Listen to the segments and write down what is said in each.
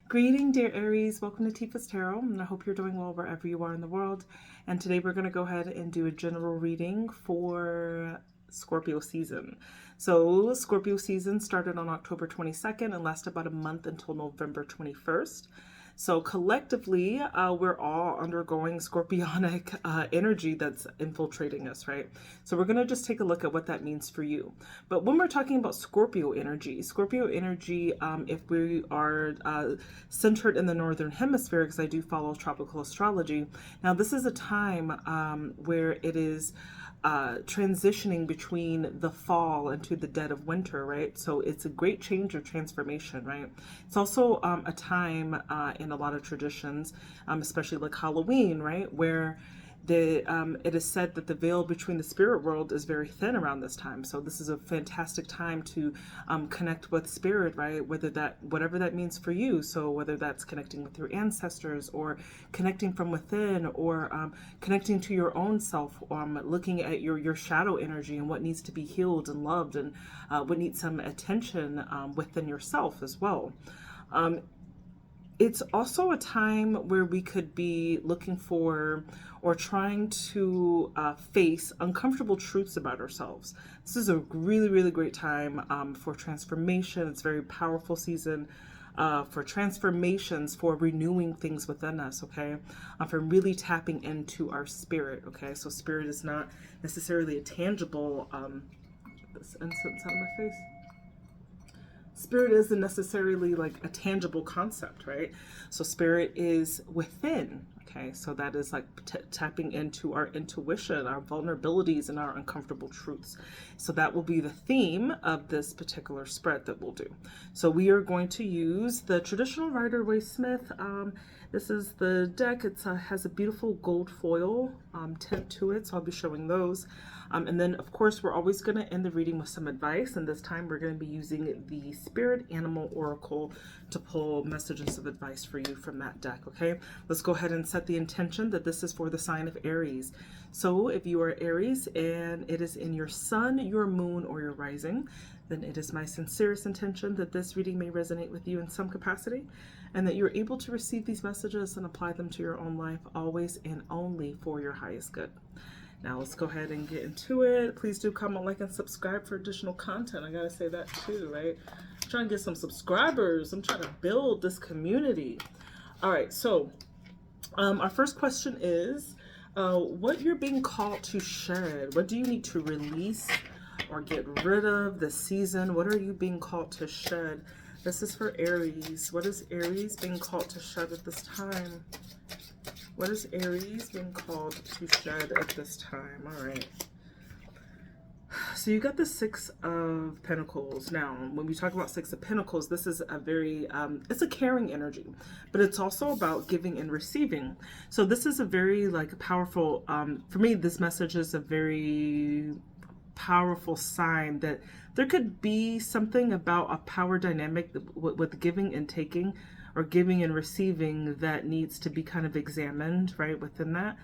Greeting, dear Aries. Welcome to Tifa's Tarot, and I hope you're doing well wherever you are in the world. And today we're going to go ahead and do a general reading for Scorpio season. So Scorpio season started on October 22nd and lasted about a month until November 21st. So collectively, we're all undergoing scorpionic energy that's infiltrating us, right? So we're going to just take a look at what that means for you. But when we're talking about Scorpio energy, if we are centered in the Northern Hemisphere, because I do follow tropical astrology, now this is a time where it is transitioning between the fall into the dead of winter, right? So it's a great change or transformation, right? It's also a time in a lot of traditions, especially like Halloween, right, where it is said that the veil between the spirit world is very thin around this time. So this is a fantastic time to connect with spirit, right? Whatever that means for you. So whether that's connecting with your ancestors or connecting from within or connecting to your own self, looking at your shadow energy and what needs to be healed and loved and what needs some attention within yourself as well. It's also a time where we could be looking for or trying to face uncomfortable truths about ourselves. This is a really, really great time for transformation. It's a very powerful season for transformations, for renewing things within us, okay? For really tapping into our spirit, okay? So spirit is not necessarily a tangible, this incense out of my face. Spirit isn't necessarily like a tangible concept, right? So spirit is within, okay? So that is like tapping into our intuition, our vulnerabilities, and our uncomfortable truths. So that will be the theme of this particular spread that we'll do. So we are going to use the traditional Rider-Waite-Smith. This is the deck. It has a beautiful gold foil tint to it, so I'll be showing those. And then, of course, we're always going to end the reading with some advice, and this time we're going to be using the Spirit Animal Oracle to pull messages of advice for you from that deck, okay? Let's go ahead and set the intention that this is for the sign of Aries. So if you are Aries and it is in your sun, your moon, or your rising, then it is my sincerest intention that this reading may resonate with you in some capacity and that you're able to receive these messages and apply them to your own life always and only for your highest good. Now let's go ahead and get into it. Please do comment, like, and subscribe for additional content. I gotta say that too, right? I'm trying to get some subscribers. I'm trying to build this community. All right, so our first question is what you're being called to shed. What do you need to release or get rid of this season? What are you being called to shed? This is for Aries. What is Aries being called to shed at this time? What is Aries being called to shed at this time? All right. So you got the Six of Pentacles. Now, when we talk about Six of Pentacles, this is a very, it's a caring energy, but it's also about giving and receiving. So this is a very like powerful, for me, this message is a very powerful sign that there could be something about a power dynamic with giving and taking, or giving and receiving, that needs to be kind of examined, right, within that.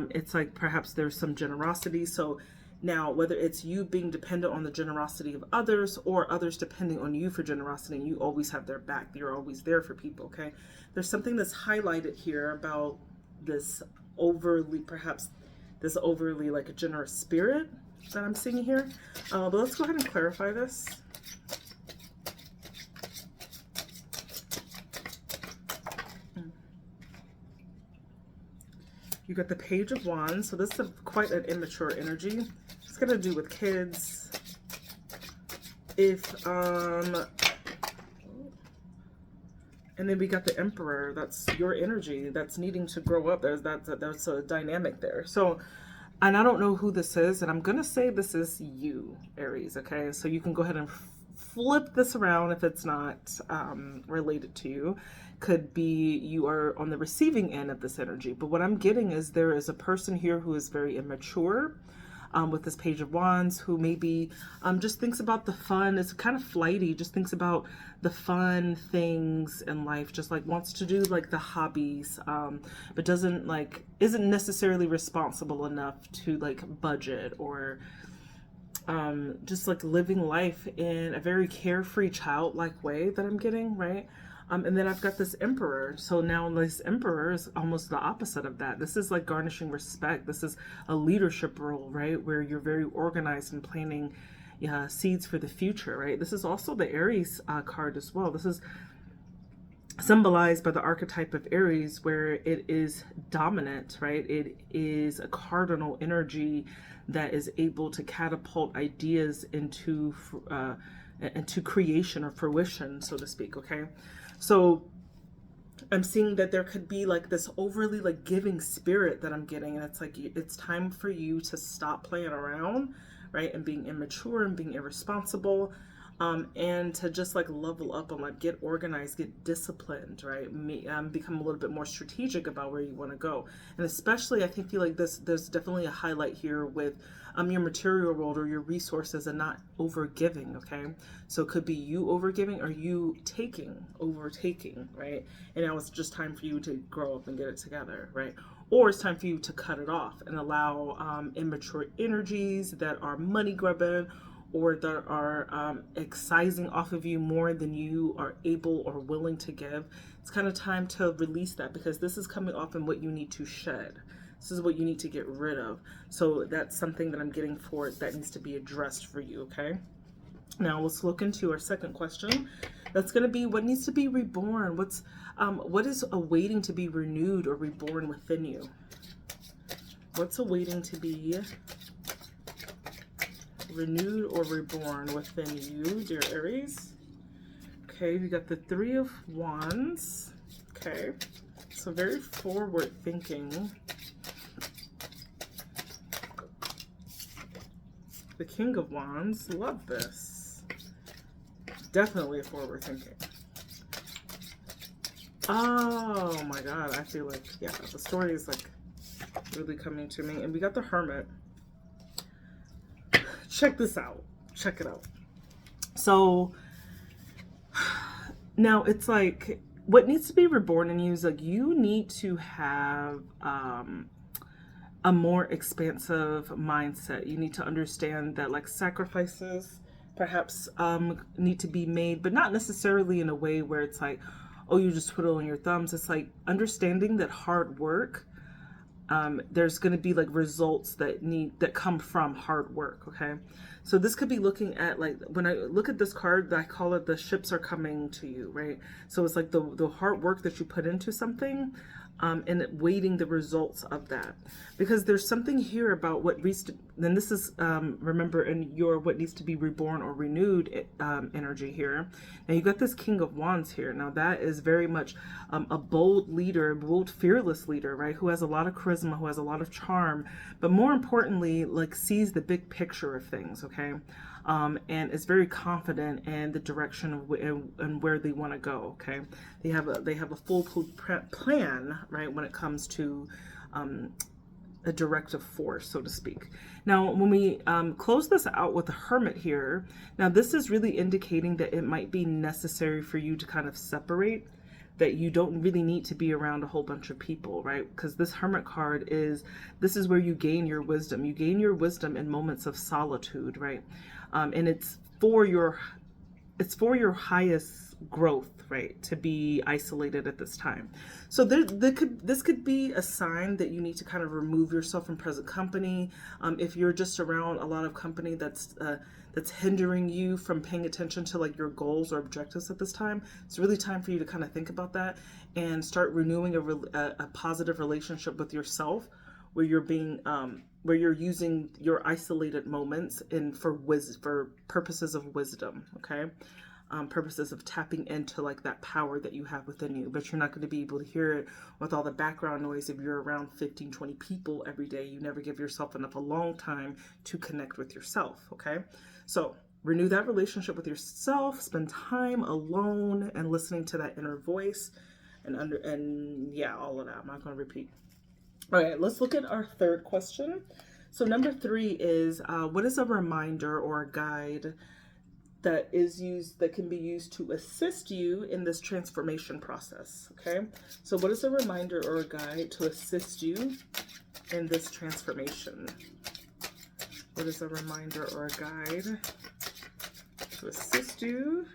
It's like perhaps there's some generosity. So now, whether it's you being dependent on the generosity of others or others depending on you for generosity, and you always have their back, you're always there for people, okay? There's something that's highlighted here about this perhaps this overly like a generous spirit that I'm seeing here. But let's go ahead and clarify this. You got the Page of Wands. So this is quite an immature energy. It's going to do with kids. And then we got the Emperor. That's your energy that's needing to grow up. There's a dynamic there. So, and I don't know who this is, and I'm going to say this is you, Aries, okay? So you can go ahead and flip this around if it's not related to you. Could be you are on the receiving end of this energy. But what I'm getting is there is a person here who is very immature with this Page of Wands, who maybe just thinks about the fun. It's kind of flighty, just thinks about the fun things in life, just like wants to do like the hobbies, but isn't necessarily responsible enough to like budget or just like living life in a very carefree, childlike way that I'm getting, right? And then I've got this Emperor. So now this Emperor is almost the opposite of that. This is like garnishing respect. This is a leadership role, right? Where you're very organized and planning seeds for the future, right? This is also the Aries card as well. This is symbolized by the archetype of Aries, where it is dominant, right? It is a cardinal energy that is able to catapult ideas into creation or fruition, so to speak. Okay, so I'm seeing that there could be like this overly like giving spirit that I'm getting, and it's like it's time for you to stop playing around, right, and being immature and being irresponsible. And to just like level up and like get organized, get disciplined, right? Become a little bit more strategic about where you want to go. And especially, I feel like there's definitely a highlight here with your material world or your resources and not over giving, okay? So it could be you over giving or you overtaking, right? And now it's just time for you to grow up and get it together, right? Or it's time for you to cut it off and allow immature energies that are money grubbing or that are excising off of you more than you are able or willing to give. It's kind of time to release that, because this is coming off in what you need to shed. This is what you need to get rid of. So that's something that I'm getting for it that needs to be addressed for you, okay? Now let's look into our second question. That's going to be, what needs to be reborn? What is awaiting to be renewed or reborn within you? What's awaiting to be renewed or reborn within you, dear Aries? Okay, we got the Three of Wands. Okay, so very forward thinking. The King of Wands, love this. Definitely a forward thinking. Oh my God, I feel like, yeah, the story is like really coming to me. And we got the Hermit. Check this out. Check it out. So now it's like what needs to be reborn in you is like you need to have a more expansive mindset. You need to understand that like sacrifices perhaps need to be made, but not necessarily in a way where it's like, oh, you just twiddling your thumbs. It's like understanding that hard work, there's going to be like results that come from hard work. Okay, so this could be looking at like, when I look at this card, I call it the ships are coming to you, right? So it's like the hard work that you put into something, and waiting the results of that, because there's something here about what then this is remember in your what needs to be reborn or renewed energy here. Now you got this King of Wands here. Now that is very much a bold leader, bold fearless leader, right, who has a lot of charisma, who has a lot of charm, but more importantly like sees the big picture of things, okay? And is very confident in the direction of and where they want to go. Okay, they have a full plan, right, when it comes to a directive force, so to speak. Now, when we close this out with the Hermit here, now this is really indicating that it might be necessary for you to kind of separate. That you don't really need to be around a whole bunch of people, right? Because this Hermit card this is where you gain your wisdom. You gain your wisdom in moments of solitude, right? And it's for your highest growth, right? To be isolated at this time. So this could be a sign that you need to kind of remove yourself from present company. If you're just around a lot of company that's hindering you from paying attention to like your goals or objectives at this time, it's really time for you to kind of think about that and start renewing a positive relationship with yourself, where you're being where you're using your isolated moments for purposes of wisdom, okay? Purposes of tapping into like that power that you have within you, but you're not going to be able to hear it with all the background noise if you're around 15, 20 people every day. You never give yourself enough alone time to connect with yourself, okay? So renew that relationship with yourself, spend time alone and listening to that inner voice and yeah, all of that. I'm not going to repeat. All right, let's look at our third question. So number 3 is, what is a reminder or a guide that can be used to assist you in this transformation process? Okay, so what is a reminder or a guide to assist you in this transformation? What is a reminder or a guide to assist you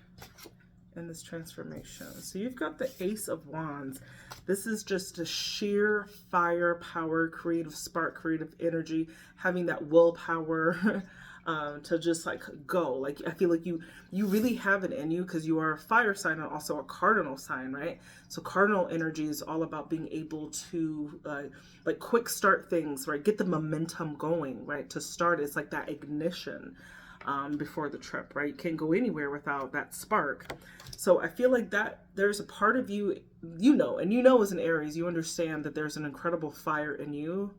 in this transformation? So you've got the Ace of Wands. This is just a sheer firepower, creative spark, creative energy, having that willpower to just like go. Like I feel like you really have it in you because you are a fire sign and also a cardinal sign, right? So cardinal energy is all about being able to like quick start things, right? Get the momentum going, right? To start, it's like that ignition before the trip, right? You can't go anywhere without that spark. So I feel like that there's a part of you, and as an Aries, you understand that there's an incredible fire in you,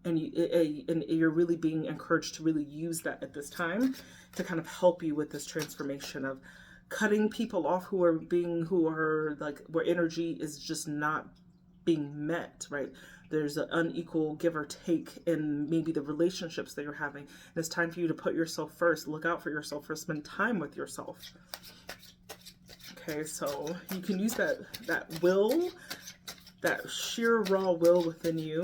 and you're really being encouraged to really use that at this time to kind of help you with this transformation of cutting people off who are like where energy is just not being met, right? There's an unequal give or take in maybe the relationships that you're having. And it's time for you to put yourself first, look out for yourself first, spend time with yourself. Okay, so you can use that will, that sheer raw will within you.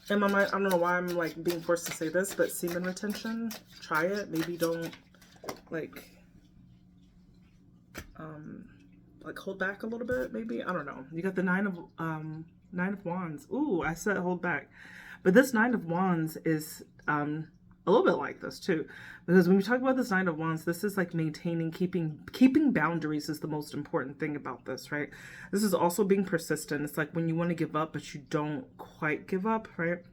In my mind, I don't know why I'm like being forced to say this, but semen retention, try it. Maybe don't like hold back a little bit, maybe. I don't know. You got the Nine of Wands. Ooh, I said hold back. But this Nine of Wands is a little bit like this too. Because when we talk about this Nine of Wands, this is like maintaining, keeping boundaries is the most important thing about this, right? This is also being persistent. It's like when you want to give up, but you don't quite give up, right?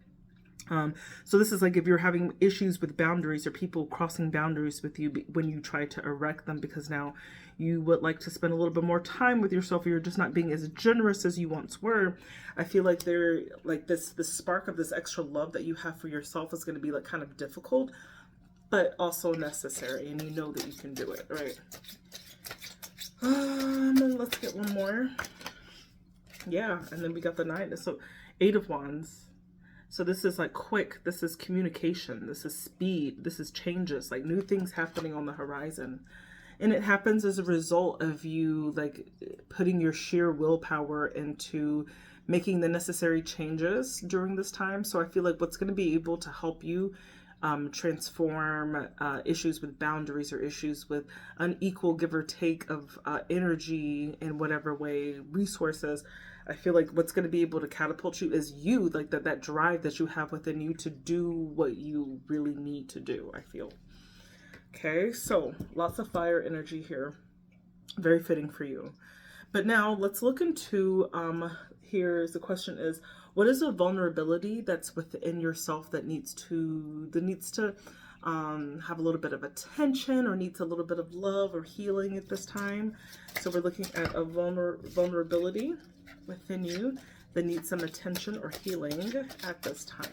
So this is like if you're having issues with boundaries or people crossing boundaries with you when you try to erect them because now you would like to spend a little bit more time with yourself or you're just not being as generous as you once were. I feel like they're like this spark of this extra love that you have for yourself is going to be like kind of difficult, but also necessary, and you know that you can do it, right? And let's get one more. Yeah, and then we got the Nine. So Eight of Wands. So this is like quick, this is communication, this is speed, this is changes, like new things happening on the horizon. And it happens as a result of you like putting your sheer willpower into making the necessary changes during this time. So I feel like what's going to be able to help you transform issues with boundaries or issues with unequal give or take of energy in whatever way, resources. I feel like what's going to be able to catapult you is you, like that drive that you have within you to do what you really need to do, I feel. Okay, so lots of fire energy here. Very fitting for you. But now let's look into, here's the question is, what is a vulnerability that's within yourself that needs to have a little bit of attention or needs a little bit of love or healing at this time? So we're looking at a vulnerability within you that needs some attention or healing at this time.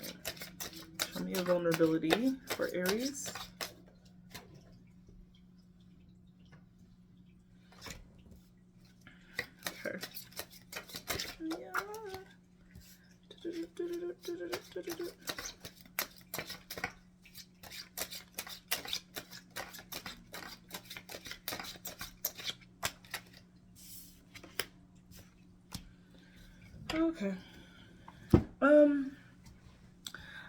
Show me a vulnerability for Aries. Okay. Yeah. Okay.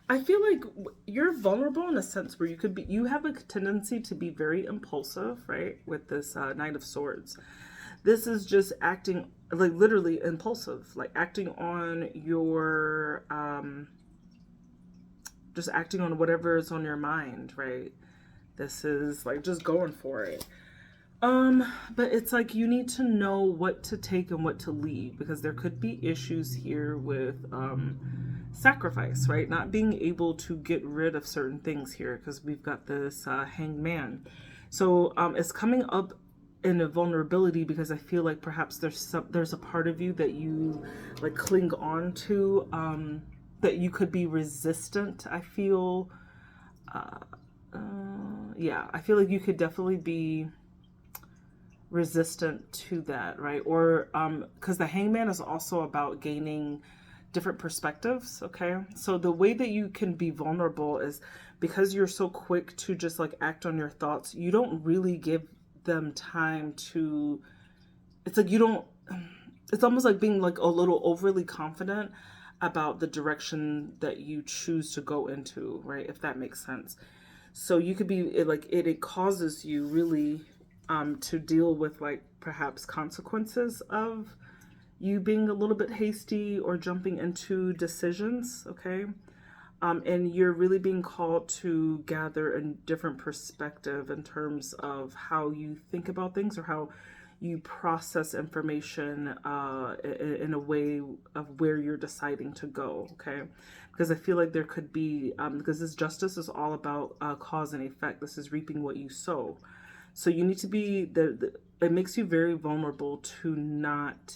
I feel like you're vulnerable in a sense where you have a tendency to be very impulsive, right? With this Knight of Swords. This is just acting, like literally impulsive, like acting on your, just acting on whatever is on your mind, right? This is like just going for it. But it's like you need to know what to take and what to leave because there could be issues here with sacrifice, right? Not being able to get rid of certain things here because we've got this Hanged Man. So it's coming up in a vulnerability because I feel like perhaps there's a part of you that you like cling on to that you could be resistant. I feel yeah, I feel like you could definitely be resistant to that, right? Or because the Hangman is also about gaining different perspectives. Okay, so the way that you can be vulnerable is because you're so quick to just like act on your thoughts, you don't really give them time to, it's like you don't, it's almost like being like a little overly confident about the direction that you choose to go into, right? If that makes sense. So you could be like it causes you really to deal with like perhaps consequences of you being a little bit hasty or jumping into decisions, okay? And you're really being called to gather a different perspective in terms of how you think about things or how you process information in a way of where you're deciding to go, okay? Because I feel like there could be, because this justice is all about cause and effect. This is reaping what you sow. So you need to be, it makes you very vulnerable to not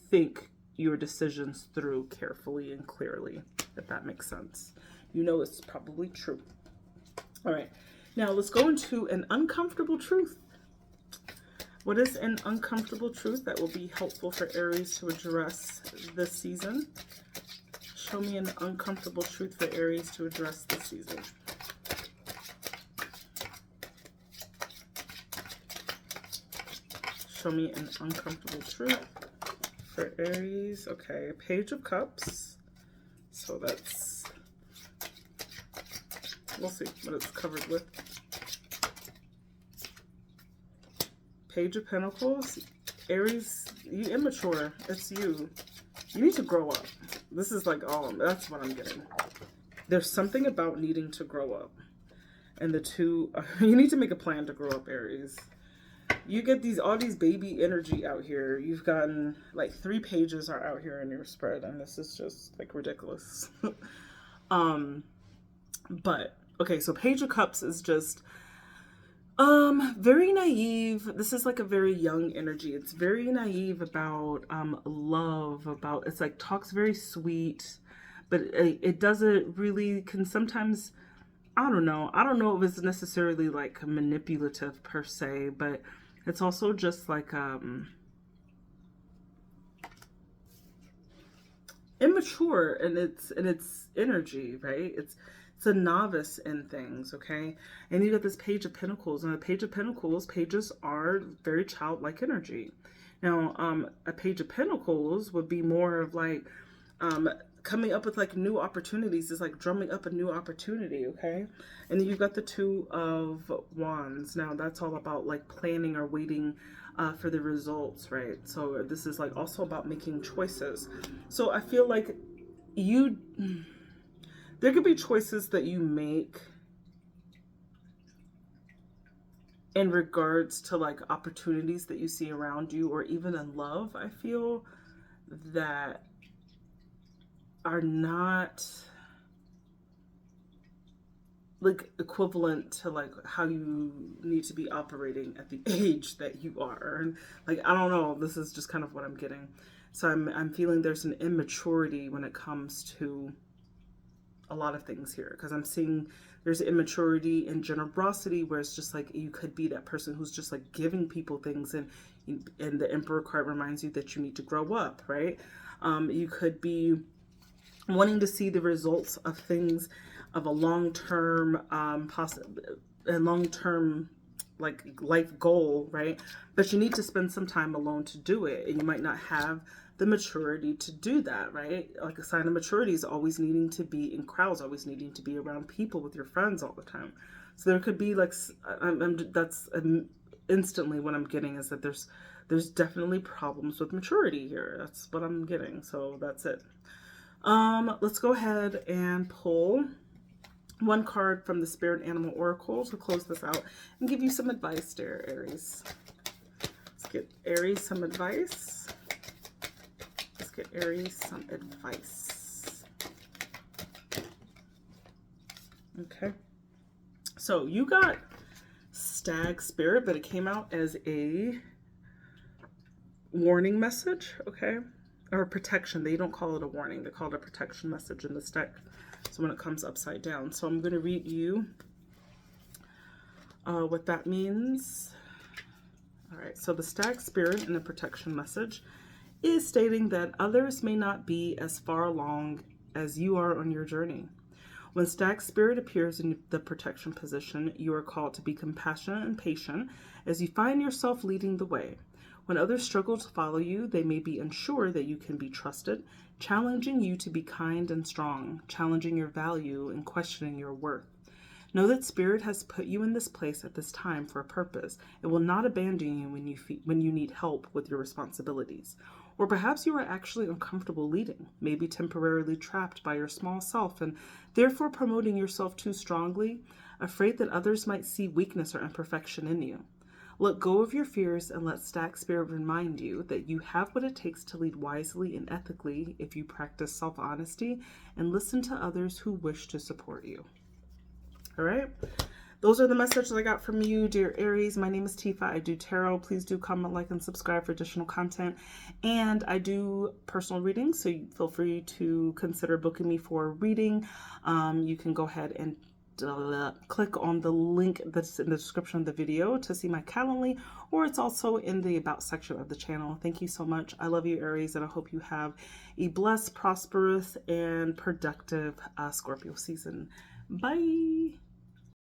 think your decisions through carefully and clearly, if that makes sense. You know it's probably true. All right, now let's go into an uncomfortable truth. What is an uncomfortable truth that will be helpful for Aries to address this season? Show me an uncomfortable truth for Aries to address this season. Show me an uncomfortable truth for Aries. Okay, Page of Cups. So that's, we'll see what it's covered with. Page of Pentacles. Aries, you immature. It's you. You need to grow up. This is like all, that's what I'm getting. There's something about needing to grow up. And the two, you need to make a plan to grow up, Aries. You get all these baby energy out here. You've gotten like 3 pages are out here in your spread, and this is just like ridiculous. But okay, so Page of Cups is just very naive. This is like a very young energy. It's very naive about love, about, it's like talks very sweet, but it doesn't really, can sometimes, I don't know if it's necessarily like manipulative per se, but it's also just like immature in its energy, right? It's a novice in things, okay? And you got this Page of Pentacles, and the Page of Pentacles, pages are very childlike energy. Now, a Page of Pentacles would be more of like coming up with like new opportunities. Is like drumming up a new opportunity, okay? And then you've got the Two of Wands. Now that's all about like planning or waiting for the results, right? So this is like also about making choices. So I feel like there could be choices that you make in regards to like opportunities that you see around you, or even in love, I feel, that are not like equivalent to like how you need to be operating at the age that you are. And like, I don't know, this is just kind of what I'm getting. So I'm feeling there's an immaturity when it comes to a lot of things here, because I'm seeing there's immaturity and generosity, where it's just like you could be that person who's just like giving people things, and the Emperor card reminds you that you need to grow up, right? You could be wanting to see the results of things, of a long-term like life goal, right? But you need to spend some time alone to do it, and you might not have the maturity to do that, right? Like a sign of maturity is always needing to be in crowds, always needing to be around people with your friends all the time. So there could be like, that's instantly what I'm getting, is that there's definitely problems with maturity here. That's what I'm getting. So that's it. Let's go ahead and pull one card from the Spirit Animal Oracle to close this out and give you some advice there, Aries. Let's get Aries some advice. Let's get Aries some advice. Okay. So you got Stag Spirit, but it came out as a warning message, okay? Or protection. They don't call it a warning. They call it a protection message in this deck. So when it comes upside down. So I'm going to read you what that means. All right. So the Stag Spirit in the protection message is stating that others may not be as far along as you are on your journey. When Stag Spirit appears in the protection position, you are called to be compassionate and patient as you find yourself leading the way. When others struggle to follow you, they may be unsure that you can be trusted, challenging you to be kind and strong, challenging your value and questioning your worth. Know that Spirit has put you in this place at this time for a purpose. It will not abandon you when you need help with your responsibilities. Or perhaps you are actually uncomfortable leading, maybe temporarily trapped by your small self and therefore promoting yourself too strongly, afraid that others might see weakness or imperfection in you. Let go of your fears and let Stag Spirit remind you that you have what it takes to lead wisely and ethically if you practice self-honesty and listen to others who wish to support you. All right. Those are the messages I got from you, dear Aries. My name is Tifa. I do tarot. Please do comment, like, and subscribe for additional content. And I do personal readings, so feel free to consider booking me for a reading. You can go ahead and click on the link that's in the description of the video to see my Calendly, or it's also in the About section of the channel. Thank you so much. I love you, Aries, and I hope you have a blessed, prosperous, and productive Scorpio season. Bye.